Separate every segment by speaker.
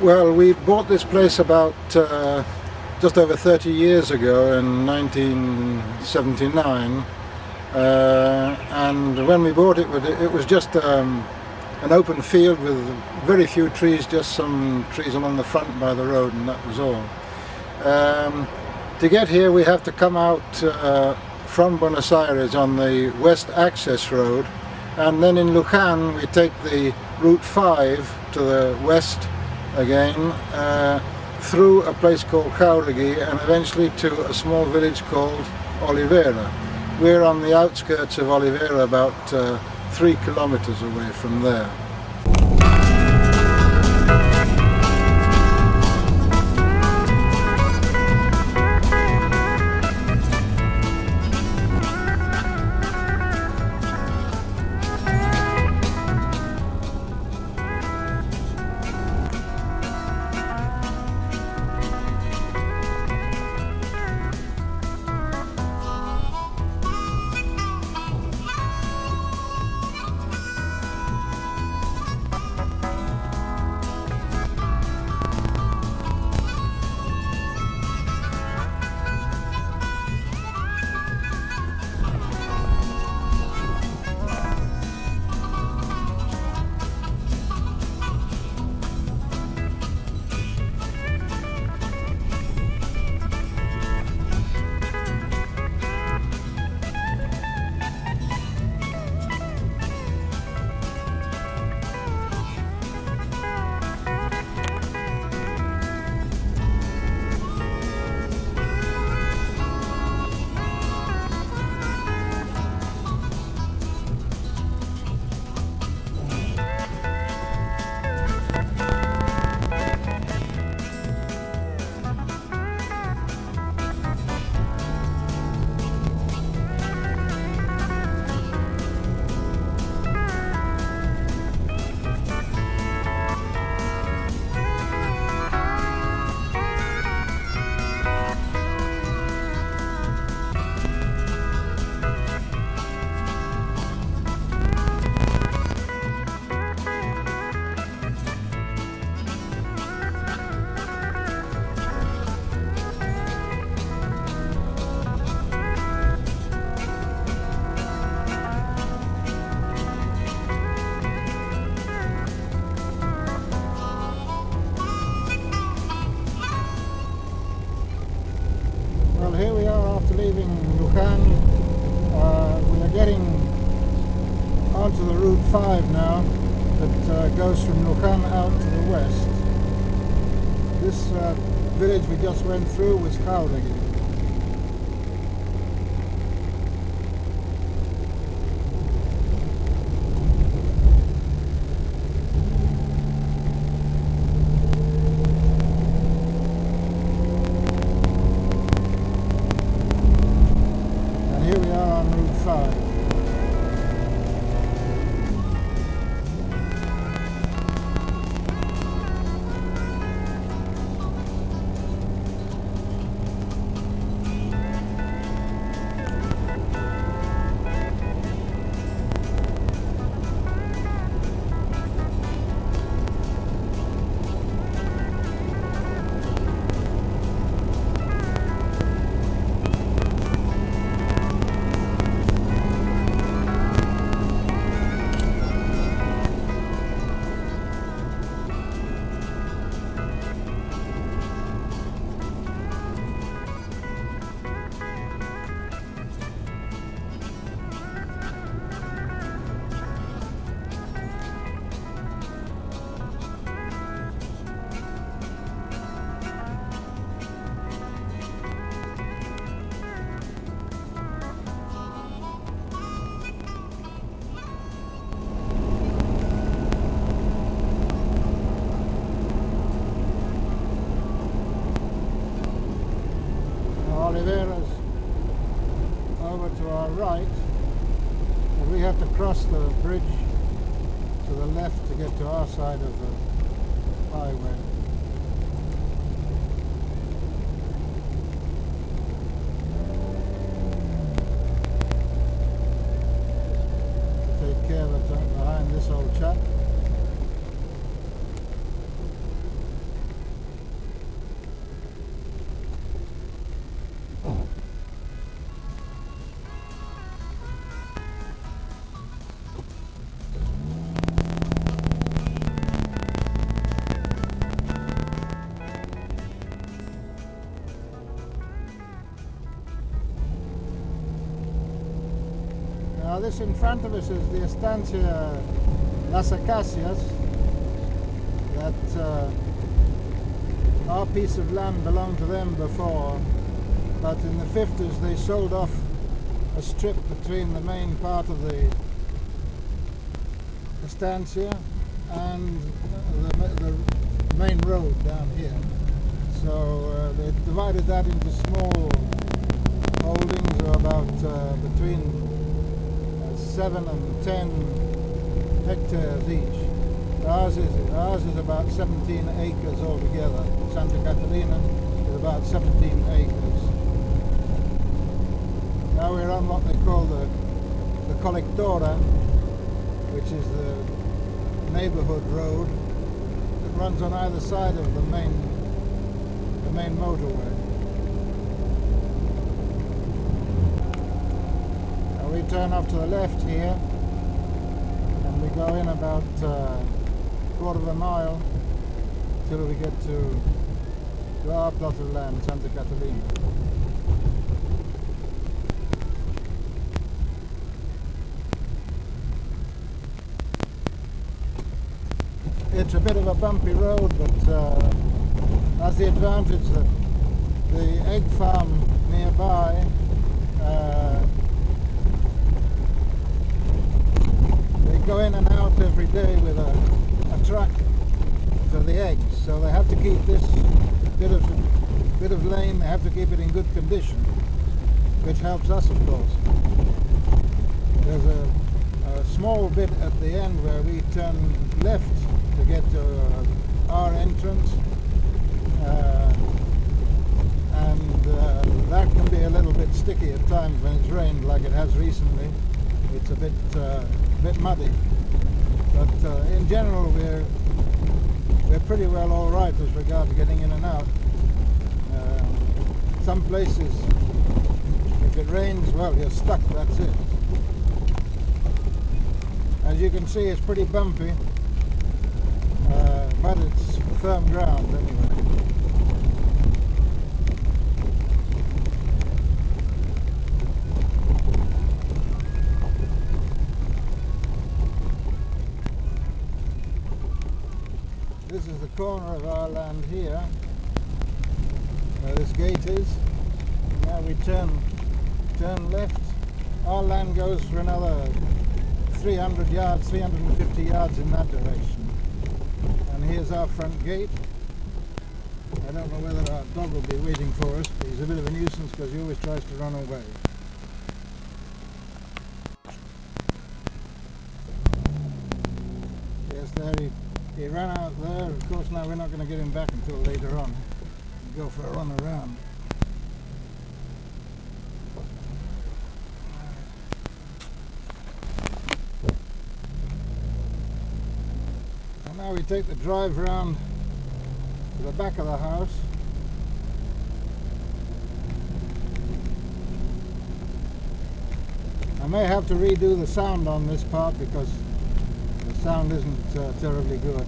Speaker 1: Well, we bought this place about just over 30 years ago in 1979, and when we bought it, it was just an open field with very few trees, just some trees along the front by the road, and that was all. To get here we have to come out from Buenos Aires on the west access road, and then in Luján we take the Route 5 to the west again, through a place called Jauregui and eventually to a small village called Oliveira. We're on the outskirts of Oliveira, about 3 kilometers away from there. Well, here we are after leaving Luján. We are getting onto the Route 5 now that goes from Luján out to the west. This village we just went through was Jauregui. Here we are on Route 5. But we have to cross the bridge to the left to get to our side of the highway. Take care of it behind this old chap. Now this in front of us is the Estancia Las Acacias. That our piece of land belonged to them before, but in the 50s they sold off a strip between the main part of the Estancia and the main road down here. So they divided that into small holdings of about between 7 and 10 hectares each. Ours is about 17 acres altogether. Santa Catalina is about 17 acres. Now we're on what they call the Colectora, which is the neighborhood road that runs on either side of the main motorway. We turn off to the left here and we go in about a quarter of a mile till we get to our plot of land, Santa Catalina. It's a bit of a bumpy road, but has the advantage that the egg farm nearby go in and out every day with a truck for the eggs, so they have to keep this bit of lane, they have to keep it in good condition, which helps us, of course. There's a small bit at the end where we turn left to get to our entrance, and that can be a little bit sticky at times when it's rained like it has recently. It's a bit muddy, but in general we're pretty well all right as regards to getting in and out. Some places, if it rains, well, you're stuck, that's it. As you can see, it's pretty bumpy, but it's firm ground anyway. This is the corner of our land here, where this gate is. Now we turn left. Our land goes for another 300 yards, 350 yards in that direction. And here's our front gate. I don't know whether our dog will be waiting for us, but he's a bit of a nuisance because he always tries to run away. Yes, there he ran out there. Of course, now we're not going to get him back until later on. We'll go for a run around. And now we take the drive round to the back of the house. I may have to redo the sound on this part because the sound isn't terribly good.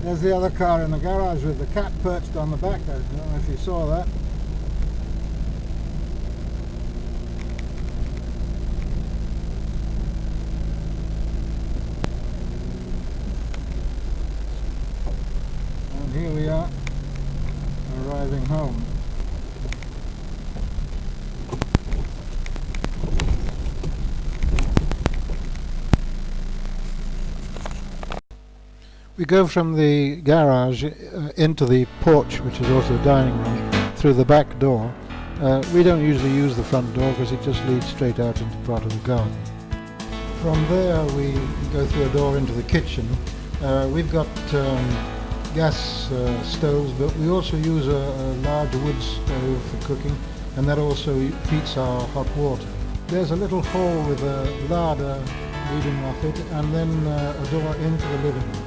Speaker 1: There's the other car in the garage with the cat perched on the back. I don't know if you saw that. And here we are, arriving home. We go from the garage into the porch, which is also a dining room, through the back door. We don't usually use the front door because it just leads straight out into part of the garden. From there we go through a door into the kitchen. We've got gas stoves, but we also use a large wood stove for cooking, and that also heats our hot water. There's a little hall with a larder leading off it, and then a door into the living room.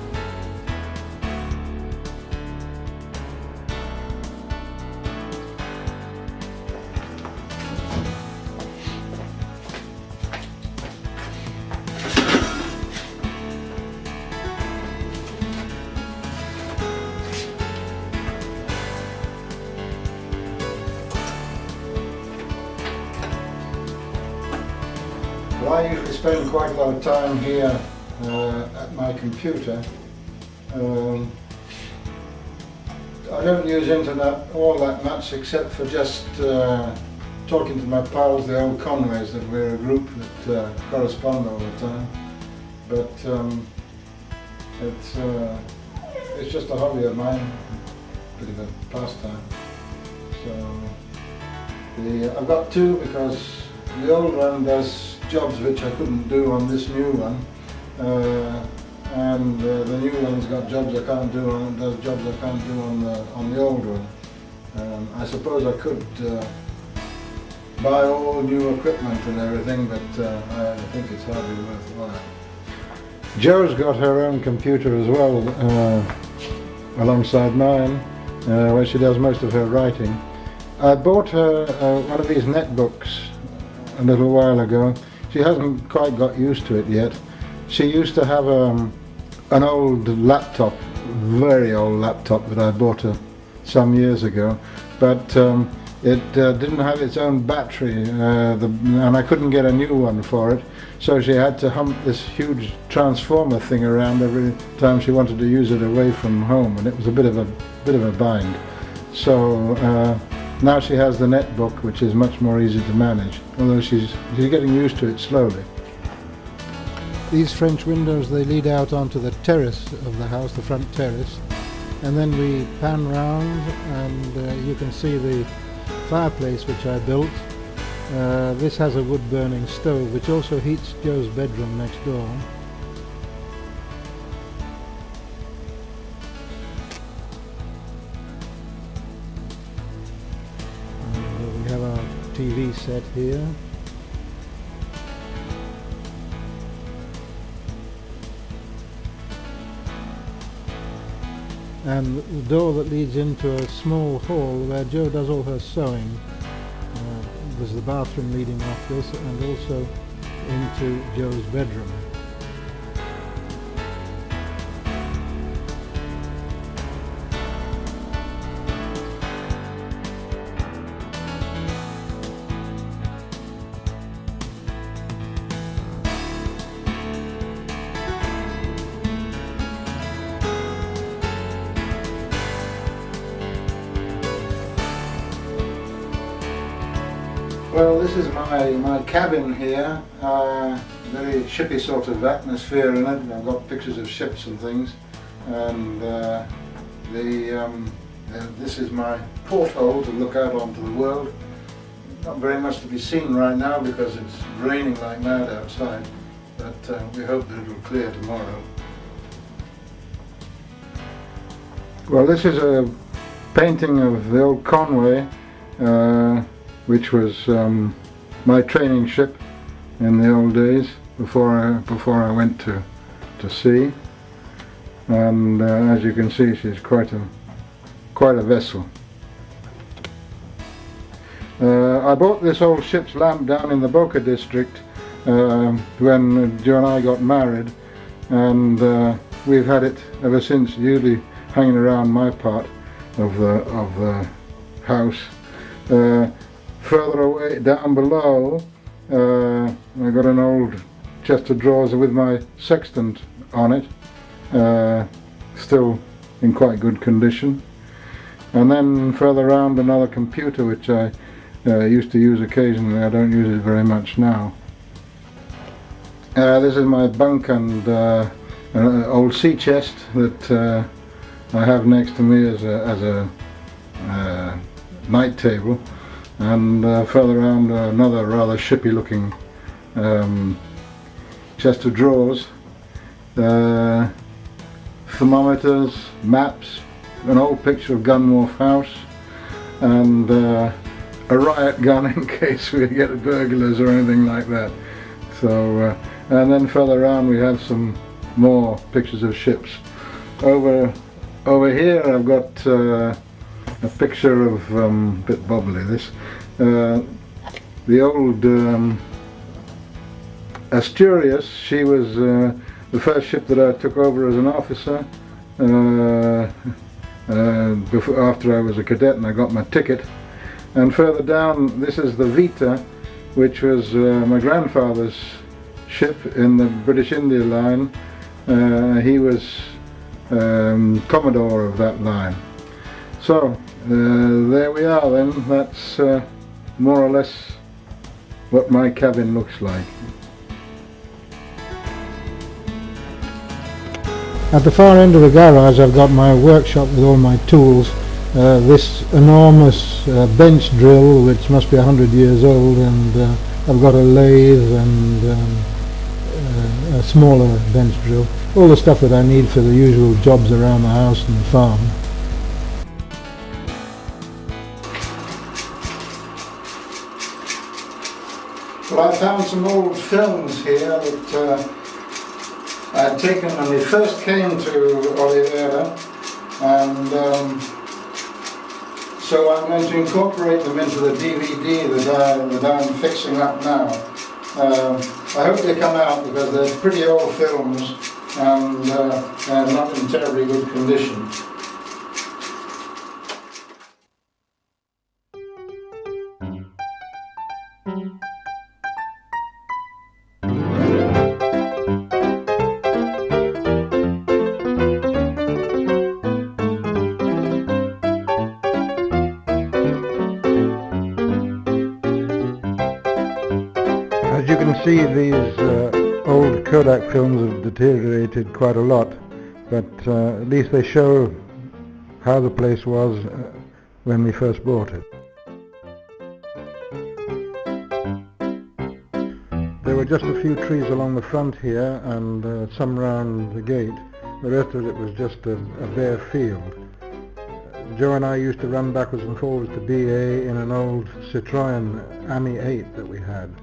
Speaker 1: Well, I usually spend quite a lot of time here at my computer. I don't use internet all that much, except for just talking to my pals, the old Conways, that we're a group that correspond all the time. But it's just a hobby of mine, a bit of a pastime. So I've got two, because the old one does jobs which I couldn't do on this new one, and the new one's got jobs I can't do on, does jobs I can't do on the old one. I suppose I could buy all new equipment and everything, but I think it's hardly worthwhile. Jo's got her own computer as well, alongside mine, where she does most of her writing. I bought her one of these netbooks a little while ago. She hasn't quite got used to it yet. She used to have an old laptop, very old laptop that I bought her some years ago, but it didn't have its own battery, and I couldn't get a new one for it, so she had to hump this huge transformer thing around every time she wanted to use it away from home, and it was a bit of a bind. So now she has the netbook, which is much more easy to manage, although she's getting used to it slowly. These French windows, they lead out onto the terrace of the house, the front terrace, and then we pan round, and you can see the fireplace which I built. This has a wood burning stove which also heats Jo's bedroom next door. We have our TV set here. And the door that leads into a small hall where Jo does all her sewing. There's the bathroom leading off this, and also into Jo's bedroom. Well, this is my cabin here, very shippy sort of atmosphere in it. I've got pictures of ships and things, and this is my porthole to look out onto the world. Not very much to be seen right now because it's raining like mad outside, but we hope that it'll clear tomorrow. Well, this is a painting of the old Conway, which was my training ship in the old days before I went to sea, and as you can see, she's quite a vessel. I bought this old ship's lamp down in the Boca district when Jo and I got married, and we've had it ever since, usually hanging around my part of the house. Further away down below, I got an old chest of drawers with my sextant on it, still in quite good condition. And then further around, another computer which I used to use occasionally. I don't use it very much now. This is my bunk and an old sea chest that I have next to me as a night table. And further around, another rather shippy looking chest of drawers, thermometers, maps, an old picture of Gunwharf House, and a riot gun in case we get burglars or anything like that. So, and then further around we have some more pictures of ships. Over here I've got a picture of, a bit bubbly this, the old Asturias. She was the first ship that I took over as an officer after I was a cadet and I got my ticket. And further down, this is the Vita, which was my grandfather's ship in the British India line. He was Commodore of that line. So there we are then. That's more or less what my cabin looks like.
Speaker 2: At the far end of the garage I've got my workshop with all my tools. This enormous bench drill, which must be 100 years old, and I've got a lathe and a smaller bench drill. All the stuff that I need for the usual jobs around the house and the farm.
Speaker 1: Well, I found some old films here that I had taken when we first came to Oliveira, and so I'm going to incorporate them into the DVD that I'm fixing up now. I hope they come out because they're pretty old films and they're not in terribly good condition.
Speaker 2: As you can see, these old Kodak films have deteriorated quite a lot, but at least they show how the place was when we first bought it. There were just a few trees along the front here and some round the gate. The rest of it was just a bare field. Joe and I used to run backwards and forwards to BA in an old Citroën Ami 8 that we had.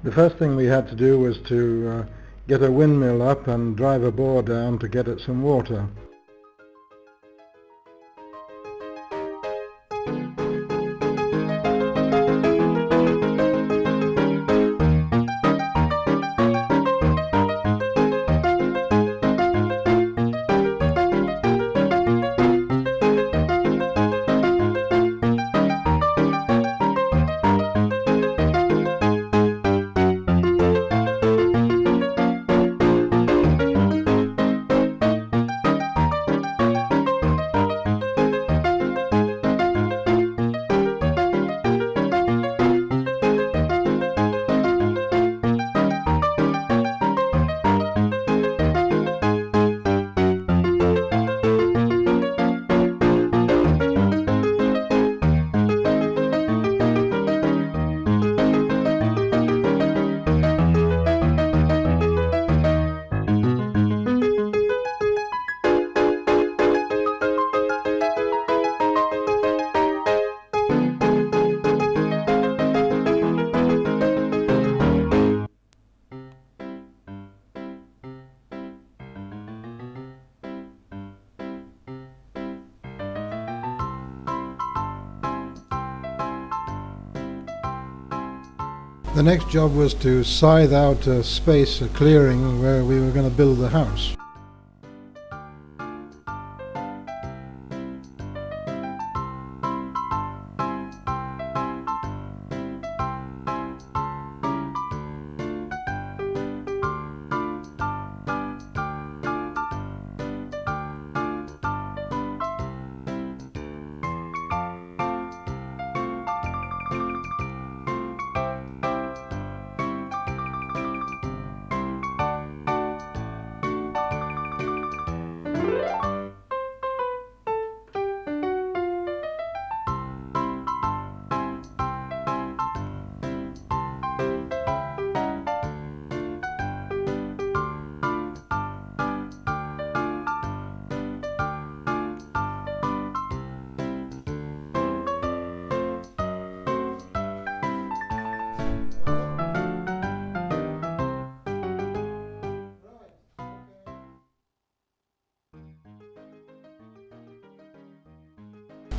Speaker 2: The first thing we had to do was to get a windmill up and drive a bore down to get at some water.
Speaker 1: The next job was to scythe out a space, a clearing, where we were going to build the house.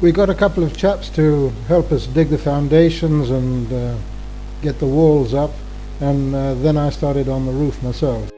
Speaker 1: We got a couple of chaps to help us dig the foundations and get the walls up, and then I started on the roof myself.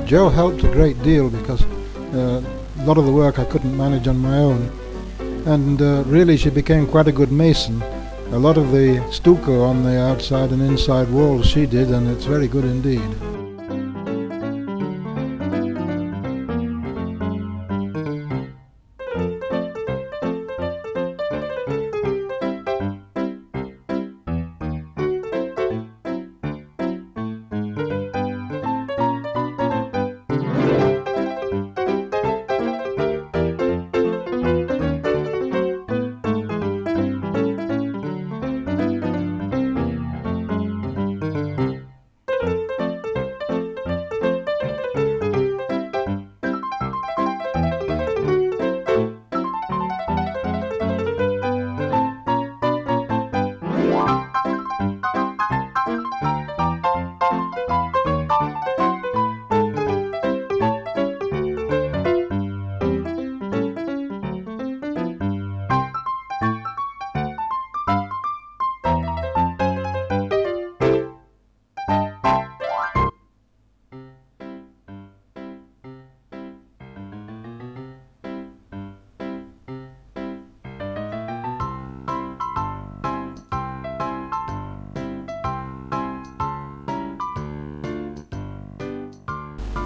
Speaker 1: Joe helped a great deal because a lot of the work I couldn't manage on my own, and really she became quite a good mason. A lot of the stucco on the outside and inside walls she did, and it's very good indeed.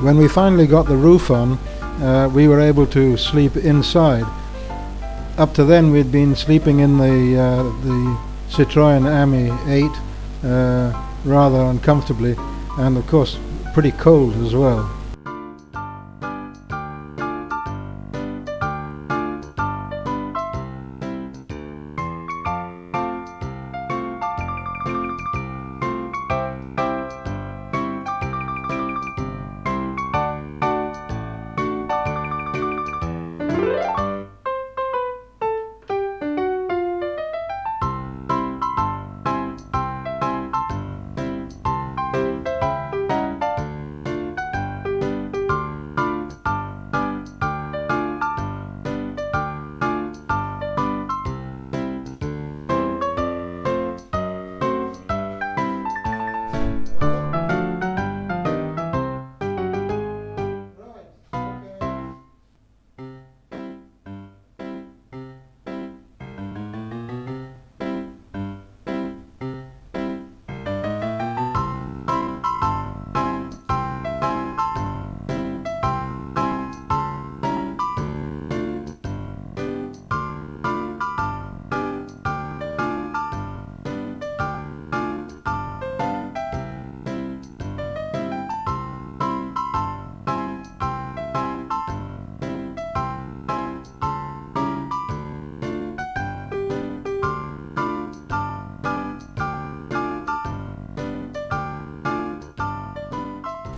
Speaker 1: When we finally got the roof on, we were able to sleep inside. Up to then we'd been sleeping in the Citroën Ami 8 rather uncomfortably, and of course pretty cold as well.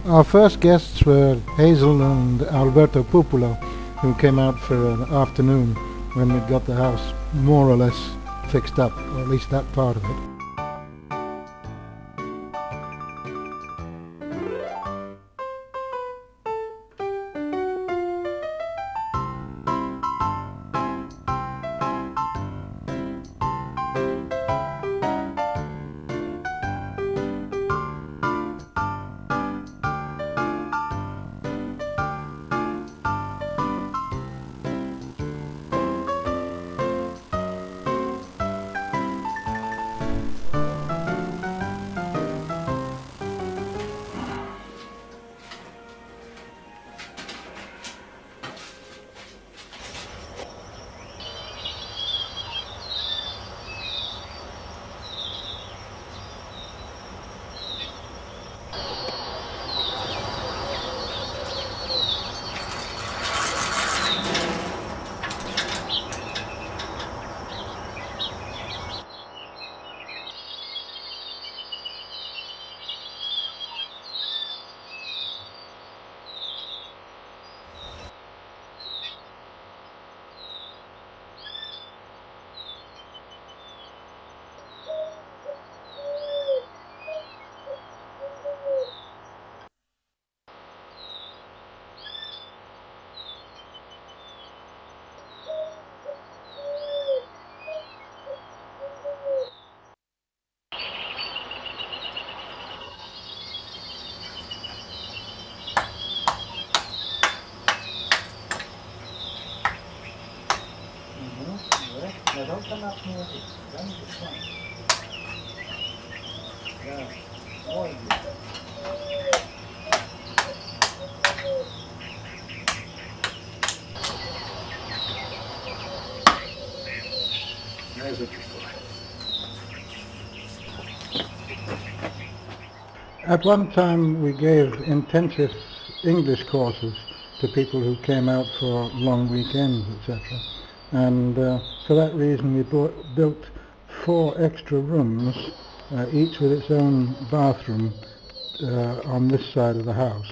Speaker 2: Our first guests were Hazel and Alberto Pupulo, who came out for an afternoon when we'd got the house more or less fixed up, or at least that part of it. Don't come up near it. Run to the front. Yeah. More of you. There's what you're for. At one time we gave intensive English courses to people who came out for long weekends, etc. And for that reason we built 4 extra rooms, each with its own bathroom, on this side of the house.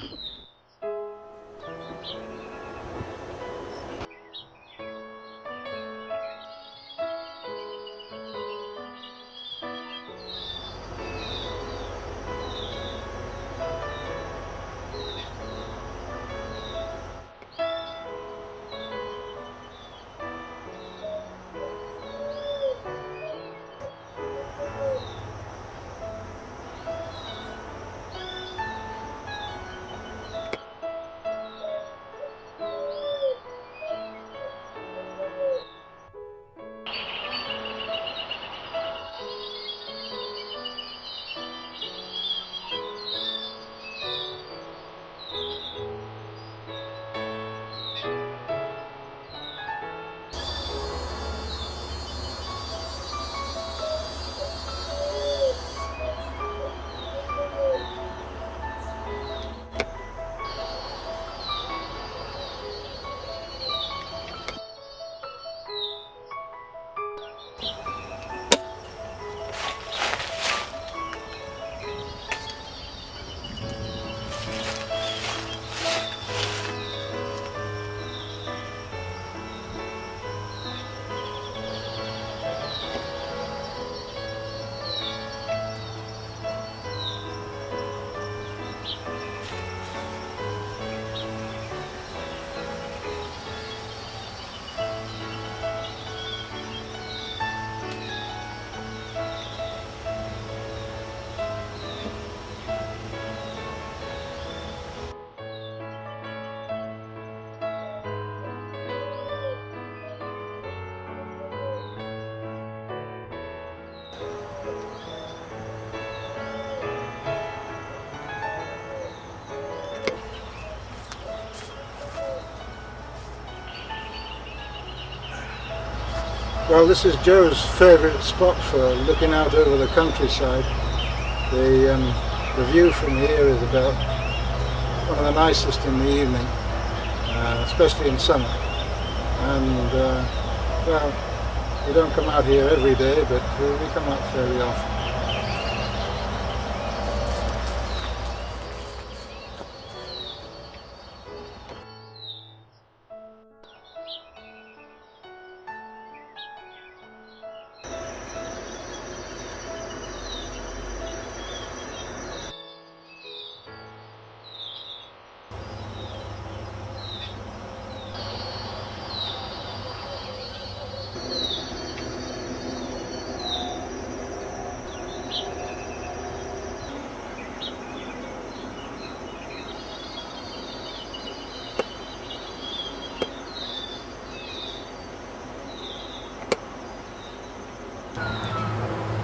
Speaker 2: Well, this is Joe's favourite spot for looking out over the countryside. The view from here is about one of the nicest in the evening, especially in summer. And well, we don't come out here every day, but we come out fairly often.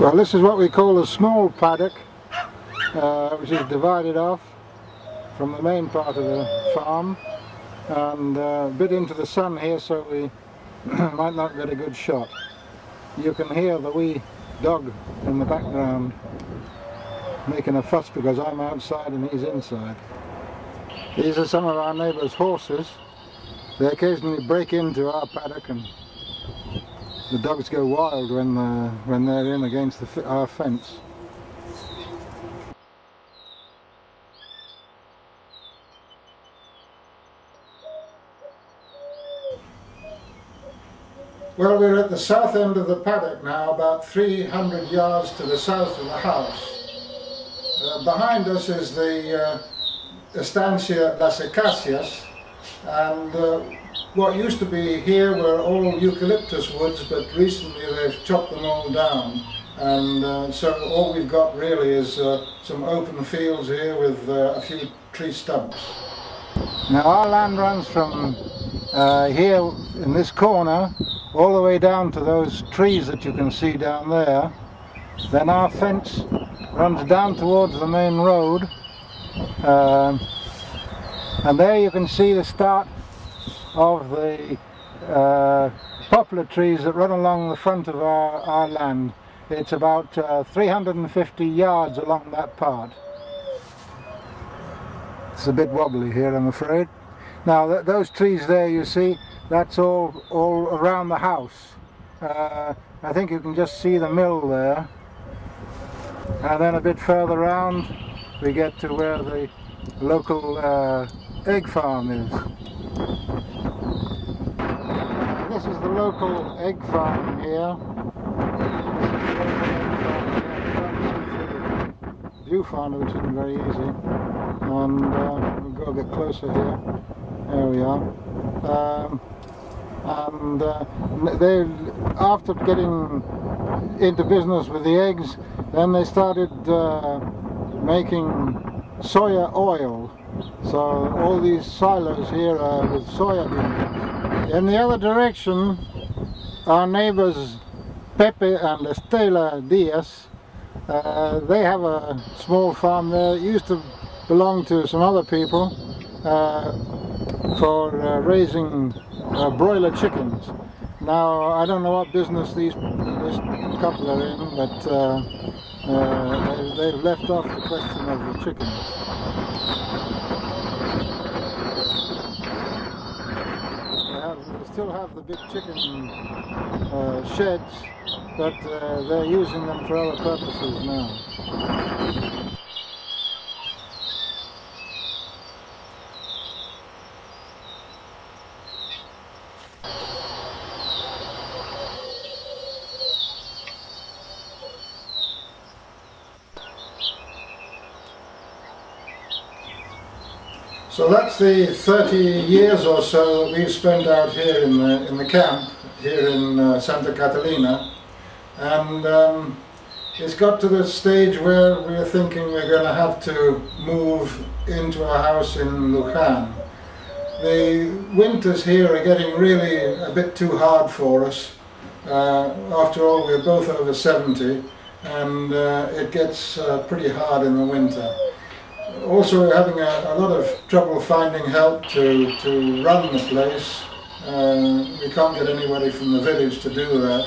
Speaker 1: Well, this is what we call a small paddock, which is divided off from the main part of the farm, and a bit into the sun here, so we might not get a good shot. You can hear the wee dog in the background making a fuss because I'm outside and he's inside. These are some of our neighbours' horses. They occasionally break into our paddock, and the dogs go wild when they're in against our fence. Well, we're at the south end of the paddock now, about 300 yards to the south of the house. Behind us is the Estancia Las Acacias, and what used to be here were all eucalyptus woods, but recently they've chopped them all down, and so all we've got really is some open fields here with a few tree stumps. Now our land runs from here in this corner all the way down to those trees that you can see down there. Then our fence runs down towards the main road, and there you can see the start of the poplar trees that run along the front of our land. It's about 350 yards along that part. It's a bit wobbly here, I'm afraid. Now those trees there you see, that's all around the house. I think you can just see the mill there. And then a bit further round we get to where the local egg farm is. This is the local egg farm here. Viewfinder, which isn't very easy. And we'll go a bit closer here. There we are. They, after getting into business with the eggs, then they started making soya oil. So all these silos here are with soya beans. In the other direction, our neighbors Pepe and Estela Diaz, they have a small farm there. It used to belong to some other people for raising broiler chickens. Now I don't know what business this couple are in, but they've left off the question of the chickens. They still have the big chicken sheds, but they're using them for other purposes now. So that's the 30 years or so that we've spent out here in the camp, here in Santa Catalina, and it's got to the stage where we're thinking we're going to have to move into a house in Luján. The winters here are getting really a bit too hard for us. After all, we're both over 70, and it gets pretty hard in the winter. Also, we're having a lot of trouble finding help to run the place. We can't get anybody from the village to do that.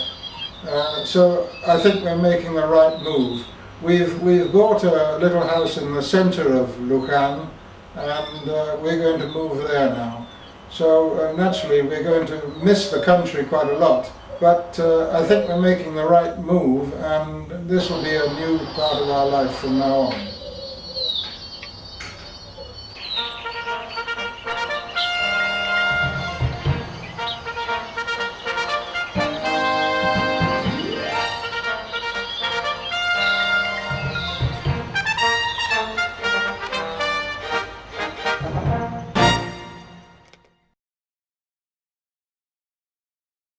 Speaker 1: So I think we're making the right move. We've bought a little house in the center of Luján, and we're going to move there now. So naturally we're going to miss the country quite a lot, but I think we're making the right move, and this will be a new part of our life from now on.